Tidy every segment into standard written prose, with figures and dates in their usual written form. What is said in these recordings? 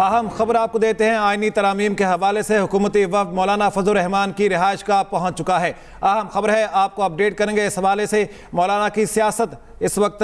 اہم خبر آپ کو دیتے ہیں۔ آئینی ترامیم کے حوالے سے حکومتی وفد مولانا فضل الرحمان کی رہائش گاہ پہنچ چکا ہے۔ اہم خبر ہے، آپ کو اپڈیٹ کریں گے اس حوالے سے۔ مولانا کی سیاست اس وقت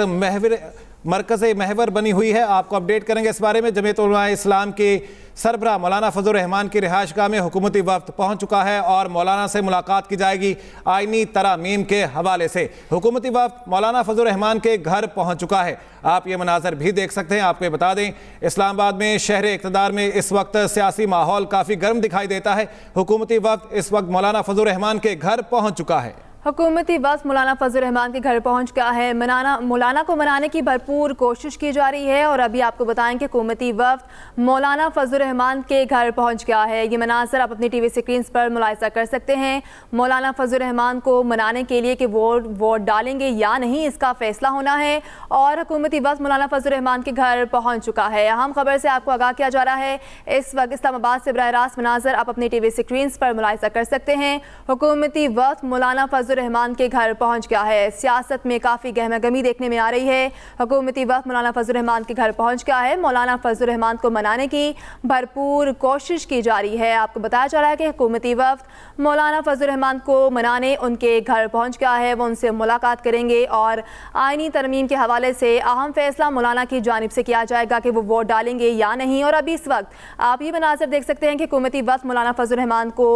مرکز محور بنی ہوئی ہے، آپ کو اپڈیٹ کریں گے اس بارے میں۔ جمعیت علماء اسلام کی سربراہ مولانا فضل الرحمان کی رہائش گاہ میں حکومتی وفد پہنچ چکا ہے اور مولانا سے ملاقات کی جائے گی آئینی ترامیم کے حوالے سے۔ حکومتی وفد مولانا فضل الرحمان کے گھر پہنچ چکا ہے، آپ یہ مناظر بھی دیکھ سکتے ہیں۔ آپ کو بتا دیں، اسلام آباد میں شہر اقتدار میں اس وقت سیاسی ماحول کافی گرم دکھائی دیتا ہے۔ حکومتی وفد اس وقت مولانا فضل الرحمان کے گھر پہنچ چکا ہے۔ حکومتی وفد مولانا فضل الرحمان کے گھر پہنچ گیا ہے۔ مولانا کو منانے کی بھرپور کوشش کی جا رہی ہے اور ابھی آپ کو بتائیں کہ حکومتی وفد مولانا فضل الرحمان کے گھر پہنچ گیا ہے۔ یہ مناظر آپ اپنی ٹی وی سکرینز پر ملاحظہ کر سکتے ہیں۔ مولانا فضل الرحمان کو منانے کے لیے کہ ووٹ ڈالیں گے یا نہیں، اس کا فیصلہ ہونا ہے اور حکومتی وفد مولانا فضل الرحمان کے گھر پہنچ چکا ہے۔ اہم خبر سے آپ کو آگاہ کیا جا رہا ہے، اس وقت اسلام آباد سے براہ راست مناظر آپ اپنی ٹی وی سکرینز پر ملاحظہ کر سکتے ہیں۔ حکومتی وفد مولانا فضل الرحمان کے گھر پہنچ گیا ہے۔ سیاست میں کافی گہمہ گہمی دیکھنے میں آ رہی ہے۔ حکومتی وفد مولانا فضل الرحمان کے گھر پہنچ گیا ہے۔ مولانا فضل الرحمان کو منانے کی بھرپور کوشش کی جا رہی ہے۔ آپ کو بتایا جا رہا ہے کہ حکومتی وفد مولانا فضل الرحمان کو منانے ان کے گھر پہنچ گیا ہے۔ وہ ان سے ملاقات کریں گے اور آئینی ترمیم کے حوالے سے اہم فیصلہ مولانا کی جانب سے کیا جائے گا کہ وہ ووٹ ڈالیں گے یا نہیں۔ اور ابھی اس وقت آپ یہ مناظر دیکھ سکتے ہیں کہ حکومتی وفد مولانا فضل الرحمان کو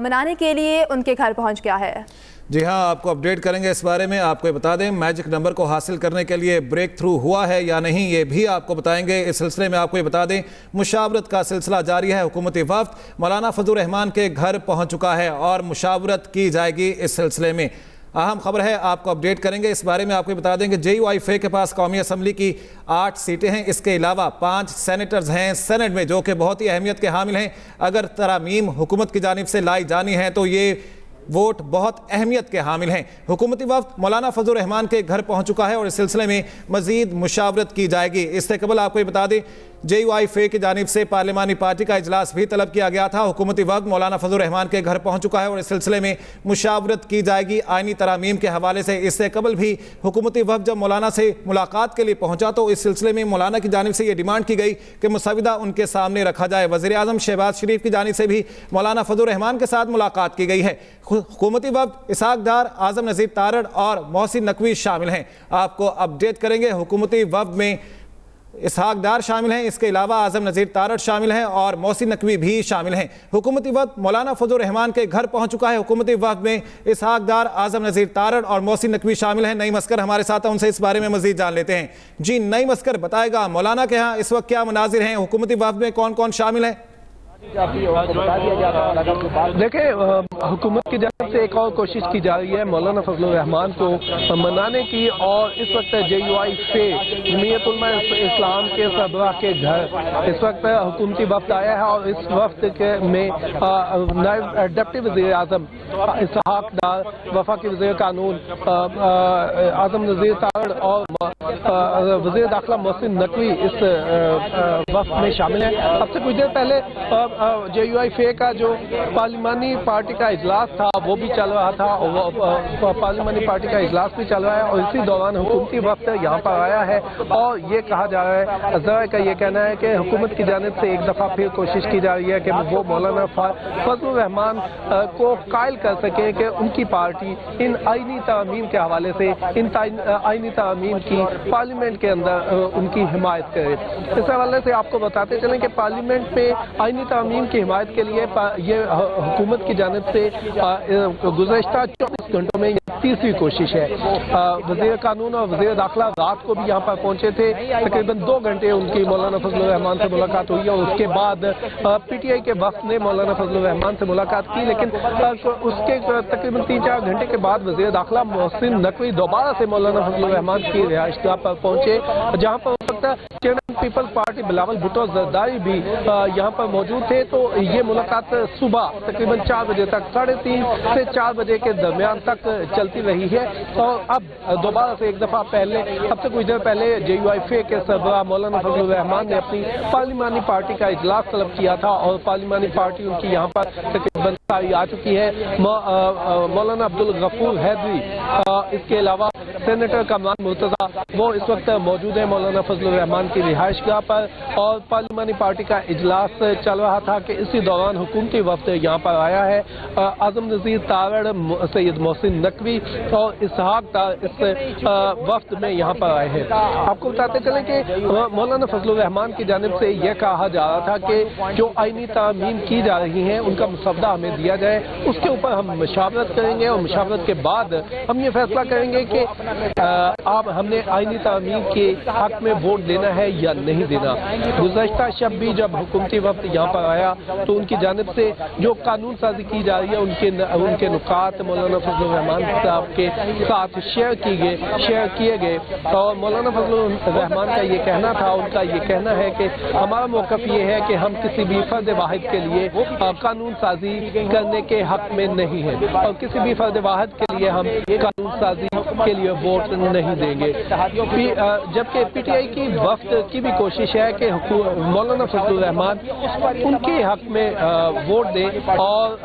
منانے کے لیے ان کے گھر پہنچ گیا ہے۔ جی ہاں، آپ کو اپڈیٹ کریں گے اس بارے میں۔ آپ کو بتا دیں، میجک نمبر کو حاصل کرنے کے لیے بریک تھرو ہوا ہے یا نہیں، یہ بھی آپ کو بتائیں گے۔ اس سلسلے میں آپ کو یہ بتا دیں، مشاورت کا سلسلہ جاری ہے۔ حکومتی وفد مولانا فضل الرحمان کے گھر پہنچ چکا ہے اور مشاورت کی جائے گی اس سلسلے میں۔ اہم خبر ہے، آپ کو اپڈیٹ کریں گے اس بارے میں۔ آپ کو بتا دیں کہ JUIF کے پاس قومی اسمبلی کی 8 سیٹیں ہیں، اس کے علاوہ 5 سینیٹرز ہیں سینٹ میں، جو کہ بہت ہی اہمیت کے حامل ہیں۔ اگر ترامیم حکومت کی جانب سے لائی جانی ہے تو یہ ووٹ بہت اہمیت کے حامل ہیں۔ حکومتی وفد مولانا فضل الرحمان کے گھر پہنچ چکا ہے اور اس سلسلے میں مزید مشاورت کی جائے گی۔ اس سے قبل آپ کو یہ بتا دیں، JUIF کی جانب سے پارلیمانی پارٹی کا اجلاس بھی طلب کیا گیا تھا۔ حکومتی وفد مولانا فضل الرحمان کے گھر پہنچ چکا ہے اور اس سلسلے میں مشاورت کی جائے گی آئینی ترامیم کے حوالے سے۔ اس سے قبل بھی حکومتی وفد جب مولانا سے ملاقات کے لیے پہنچا تو اس سلسلے میں مولانا کی جانب سے یہ ڈیمانڈ کی گئی کہ مسودہ ان کے سامنے رکھا جائے۔ وزیر اعظم شہباز شریف کی جانب سے بھی مولانا فضل الرحمان کے ساتھ ملاقات کی گئی ہے۔ حکومتی وفد اسحاق ڈار، اعظم نذیر تارڑ اور محسن نقوی شامل ہیں۔ آپ کو اپڈیٹ کریں گے، حکومتی وفد میں اسحاق ڈار شامل ہیں، اس کے علاوہ اعظم نذیر تارڑ شامل ہیں اور محسن نقوی بھی شامل ہیں۔ حکومتی وفد مولانا فضل الرحمان کے گھر پہنچ چکا ہے۔ حکومتی وفد میں اسحاق ڈار، اعظم نذیر تارڑ اور محسن نقوی شامل ہیں۔ نئی مسکر ہمارے ساتھ ہیں، ان سے اس بارے میں مزید جان لیتے ہیں۔ جی نئی مسکر، بتائے گا مولانا کے ہاں اس وقت کیا مناظر ہیں، حکومتی وفد میں کون کون شامل ہیں؟ دیکھیں، حکومت کی جانب سے ایک اور کوشش کی جا رہی ہے مولانا فضل الرحمان کو منانے کی، اور اس وقت JUIF جمعیت علماء اسلام کے سربراہ کے گھر اس وقت حکومتی وفد آیا ہے اور اس وفد میں نائب ڈپٹی وزیر اعظم اسحاق ڈار، وفاقی وزیر قانون اعظم نذیر تارڑ اور وزیر داخلہ محسن نقوی اس وفد میں شامل ہیں۔ اب سے کچھ دیر پہلے JUIF کا جو پارلیمانی پارٹی کا اجلاس تھا وہ بھی چل رہا تھا، اور پارلیمانی پارٹی کا اجلاس بھی چل رہا ہے، اور اسی دوران حکومتی وفد یہاں پر آیا ہے اور یہ کہا جا رہا ہے، ذرائع کا یہ کہنا ہے کہ حکومت کی جانب سے ایک دفعہ پھر کوشش کی جا رہی ہے کہ وہ مولانا فضل الرحمان کو قائل کر سکیں کہ ان کی پارٹی ان آئینی ترامیم کے حوالے سے ان آئینی ترامیم کی پارلیمنٹ کے اندر ان کی حمایت کرے۔ اس حوالے سے آپ کو بتاتے چلیں کہ پارلیمنٹ میں آئینی ترامیم کی حمایت کے لیے یہ حکومت کی جانب سے گزشتہ 24 گھنٹوں میں یہ تیسری کوشش ہے۔ وزیر قانون اور وزیر داخلہ رات کو بھی یہاں پر پہنچے تھے، تقریباً 2 گھنٹے ان کی مولانا فضل الرحمان سے ملاقات ہوئی اور اس کے بعد PTI کے وفد نے مولانا فضل الرحمان سے ملاقات کی، لیکن اس کے تقریباً 3-4 گھنٹے کے بعد وزیر داخلہ محسن نقوی دوبارہ سے مولانا فضل الرحمان کی رہائش گاہ پر پہنچے، جہاں پر chairman Peoples Party Bilawal Bhutto Zardari بھی یہاں پر موجود تھے۔ تو یہ ملاقات صبح تقریباً 4 بجے تک، 3:30 سے 4 بجے کے درمیان تک چلتی رہی ہے، اور اب دوبارہ سے ایک دفعہ پہلے، اب سے کچھ دیر پہلے JUIF کے سربراہ مولانا فضل الرحمان نے اپنی پارلیمانی پارٹی کا اجلاس طلب کیا تھا، اور پارلیمانی پارٹی ان کی یہاں پر تقریباً آ چکی ہے۔ مولانا عبدالغفور حیدری، اس کے علاوہ سینیٹر کامران مرتضیٰ وہ اس وقت موجود ہیں مولانا فضل الرحمان کی رہائش گاہ پر، اور پارلیمانی پارٹی کا اجلاس چل رہا تھا کہ اسی دوران حکومتی وفد یہاں پر آیا ہے۔ اعظم نذیر تارڑ، سید محسن نقوی اور اسحاق تار اس وفد میں یہاں پر آئے ہیں۔ آپ کو بتاتے چلیں کہ مولانا فضل الرحمان کی جانب سے یہ کہا جا رہا تھا کہ جو آئینی ترامیم کی جا رہی ہیں ان کا مسودہ ہمیں دیا جائے، اس کے اوپر ہم مشاورت کریں گے اور مشاورت کے بعد ہم یہ فیصلہ کریں گے کہ ہم نے آئینی ترامیم کے حق میں ووٹ دینا ہے یا نہیں دینا۔ گزشتہ شب بھی جب حکومتی وفد یہاں پر آیا تو ان کی جانب سے جو قانون سازی کی جا رہی ہے ان کے نکات مولانا فضل الرحمان صاحب کے ساتھ شیئر کیے گئے، اور مولانا فضل الرحمان کا یہ کہنا تھا، ان کا یہ کہنا ہے کہ ہمارا موقف یہ ہے کہ ہم کسی بھی فرد واحد کے لیے قانون سازی کرنے کے حق میں نہیں ہیں، اور کسی بھی فرد واحد کے لیے ہم قانون سازی کے لیے ووٹ نہیں دیں گے۔ جبکہ پی ٹی آئی کی وفد کی بھی کوشش ہے کہ مولانا فضل الرحمان ان کے حق میں ووٹ دیں اور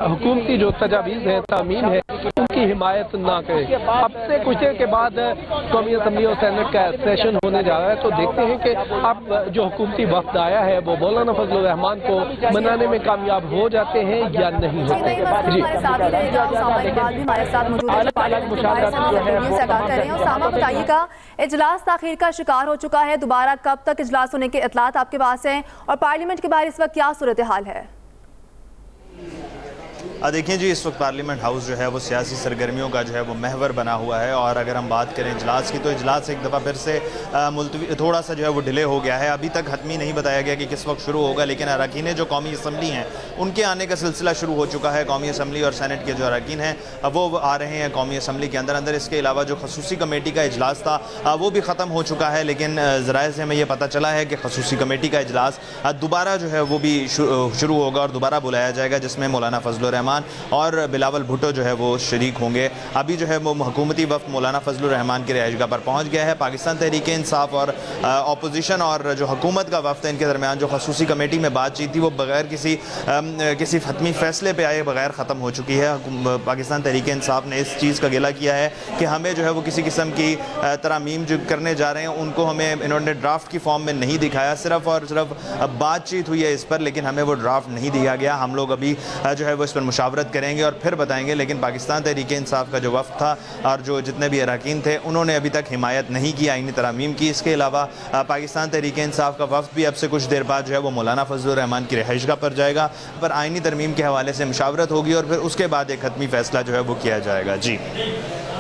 حکومتی جو تجاویز ہے، ترمیم ہے، ان کی حمایت نہ کریں۔ اب سے کچھ دیر کے بعد قومی اسمبلی اور سینٹ کا سیشن ہونے جا رہا ہے، تو دیکھتے ہیں کہ اب جو حکومتی وفد آیا ہے وہ مولانا فضل الرحمان کو منانے میں کامیاب ہو جاتے ہیں یا نہیں ہوتے۔ بتائیے گا، اجلاس تاخیر کا شکار ہو چکا ہے، دوبارہ کب تک اجلاس ہونے کے اطلاعات آپ کے پاس ہیں، اور پارلیمنٹ کے باہر اس وقت کیا صورتحال ہے؟ دیکھیں جی، اس وقت پارلیمنٹ ہاؤس جو ہے وہ سیاسی سرگرمیوں کا جو ہے وہ محور بنا ہوا ہے، اور اگر ہم بات کریں اجلاس کی تو اجلاس ایک دفعہ پھر سے ملتوی تھوڑا سا جو ہے وہ ڈیلے ہو گیا ہے۔ ابھی تک حتمی نہیں بتایا گیا کہ کس وقت شروع ہوگا، لیکن اراکین جو قومی اسمبلی ہیں ان کے آنے کا سلسلہ شروع ہو چکا ہے۔ قومی اسمبلی اور سینٹ کے جو اراکین ہیں وہ آ رہے ہیں قومی اسمبلی کے اندر۔ اس کے علاوہ جو خصوصی کمیٹی کا اجلاس تھا وہ بھی ختم ہو چکا ہے، لیکن ذرائع سے ہمیں یہ پتہ چلا ہے کہ خصوصی کمیٹی کا اجلاس دوبارہ جو ہے وہ بھی شروع ہوگا اور دوبارہ بلایا جائے گا، جس میں مولانا فضل الرحمان اور بلاول بھٹو جو ہے وہ شریک ہوں گے۔ ابھی جو ہے وہ حکومتی وفد مولانا فضل الرحمان کی رہائش گاہ پر پہنچ گیا ہے۔ پاکستان تحریک انصاف اور اپوزیشن اور جو حکومت کا وفد ہے، ان کے درمیان جو خصوصی کمیٹی میں بات چیت تھی وہ بغیر کسی حتمی فیصلے پہ آئے بغیر ختم ہو چکی ہے۔ پاکستان تحریک انصاف نے اس چیز کا گلہ کیا ہے کہ ہمیں جو ہے وہ کسی قسم کی ترامیم جو کرنے جا رہے ہیں ان کو ہمیں انہوں نے ڈرافٹ کی فارم میں نہیں دکھایا، صرف اور صرف بات چیت ہوئی ہے اس پر، لیکن ہمیں وہ ڈرافٹ نہیں دیا گیا۔ ہم لوگ ابھی جو ہے وہ اس پر مشاورت کریں گے اور پھر بتائیں گے، لیکن پاکستان تحریک انصاف کا جو وفد تھا اور جو جتنے بھی اراکین تھے انہوں نے ابھی تک حمایت نہیں کی آئینی ترامیم کی۔ اس کے علاوہ پاکستان تحریک انصاف کا وفد بھی اب سے کچھ دیر بعد جو ہے وہ مولانا فضل الرحمان کی رہائش گاہ پر جائے گا، پر آئینی ترمیم کے حوالے سے مشاورت ہوگی اور پھر اس کے بعد ایک حتمی فیصلہ جو ہے وہ کیا جائے گا۔ جی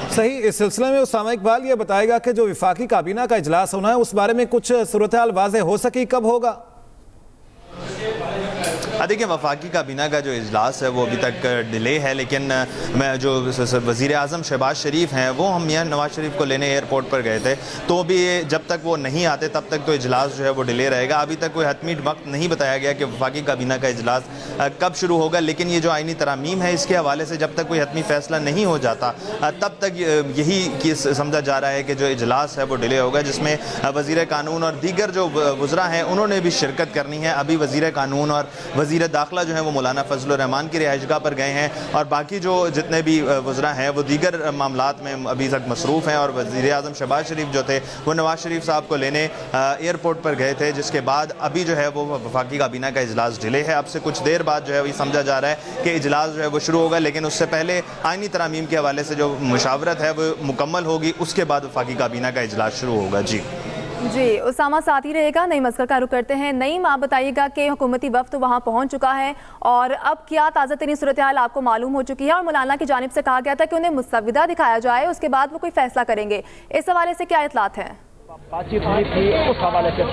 صحیح، اس سلسلے میں اسامہ اقبال یہ بتائے گا کہ جو وفاقی کابینہ کا اجلاس ہونا ہے اس بارے میں کچھ صورتحال واضح ہو سکی، کب ہوگا؟ دیکھیں، وفاقی کابینہ کا جو اجلاس ہے وہ ابھی تک ڈیلے ہے، لیکن میں جو وزیر اعظم شہباز شریف ہیں وہ ہم میاں نواز شریف کو لینے ایئرپورٹ پر گئے تھے، تو بھی جب تک وہ نہیں آتے تب تک تو اجلاس جو ہے وہ ڈیلے رہے گا۔ ابھی تک کوئی حتمی وقت نہیں بتایا گیا کہ وفاقی کابینہ کا اجلاس کب شروع ہوگا، لیکن یہ جو آئینی ترامیم ہے اس کے حوالے سے جب تک کوئی حتمی فیصلہ نہیں ہو جاتا تب تک یہی سمجھا جا رہا ہے کہ جو اجلاس ہے وہ ڈیلے ہوگا، جس میں وزیر قانون اور دیگر جو وزراء ہیں انہوں نے بھی شرکت کرنی ہے۔ ابھی وزیر قانون اور وزیر داخلہ جو ہے وہ مولانا فضل الرحمان کی رہائش گاہ پر گئے ہیں، اور باقی جو جتنے بھی وزراء ہیں وہ دیگر معاملات میں ابھی تک مصروف ہیں، اور وزیر اعظم شہباز شریف جو تھے وہ نواز شریف صاحب کو لینے ایئرپورٹ پر گئے تھے، جس کے بعد ابھی جو ہے وہ وفاقی کابینہ کا اجلاس ڈیلے ہے۔ اب سے کچھ دیر بعد جو ہے یہ سمجھا جا رہا ہے کہ اجلاس جو ہے وہ شروع ہوگا، لیکن اس سے پہلے آئینی ترامیم کے حوالے سے جو مشاورت ہے وہ مکمل ہوگی، اس کے بعد وفاقی کابینہ کا اجلاس شروع ہوگا۔ جی اسامہ ساتھی رہے گا، نعیم اصغر کا رخ کرتے ہیں۔ نعیم، آپ بتائیے گا کہ حکومتی وفد وہاں پہنچ چکا ہے اور اب کیا تازہ ترین صورتحال آپ کو معلوم ہو چکی ہے، اور مولانا کی جانب سے کہا گیا تھا کہ انہیں مسودہ دکھایا جائے، اس کے بعد وہ کوئی فیصلہ کریں گے، اس حوالے سے کیا اطلاعات ہیں؟ بات چیت ہوئی تھی اس حوالے سے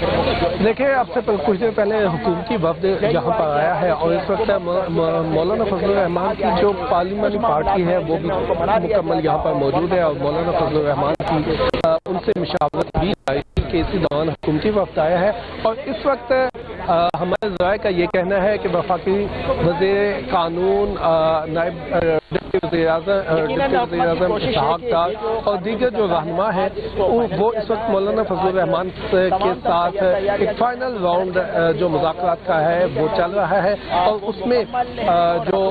دیکھیں، اب سے کچھ دیر پہلے حکومتی وفد یہاں پر آیا ہے، اور اس وقت مولانا فضل الرحمان کی جو پارلیمانی پارٹی ہے وہ بھی مکمل یہاں پر موجود ہے، اور مولانا فضل الرحمان کی ان سے مشاورت بھی آئی کہ اسی دوران حکومتی وفد آیا ہے، اور اس وقت ہمارے ذرائع کا یہ کہنا ہے کہ وفاقی وزیر قانون، نائب ڈپٹی وزیر اعظم اسحاق تار اور دیگر جو رہنما ہیں وہ اس وقت مولانا فضل الرحمان کے ساتھ ایک فائنل راؤنڈ جو مذاکرات کا ہے وہ چل رہا ہے، اور اس میں جو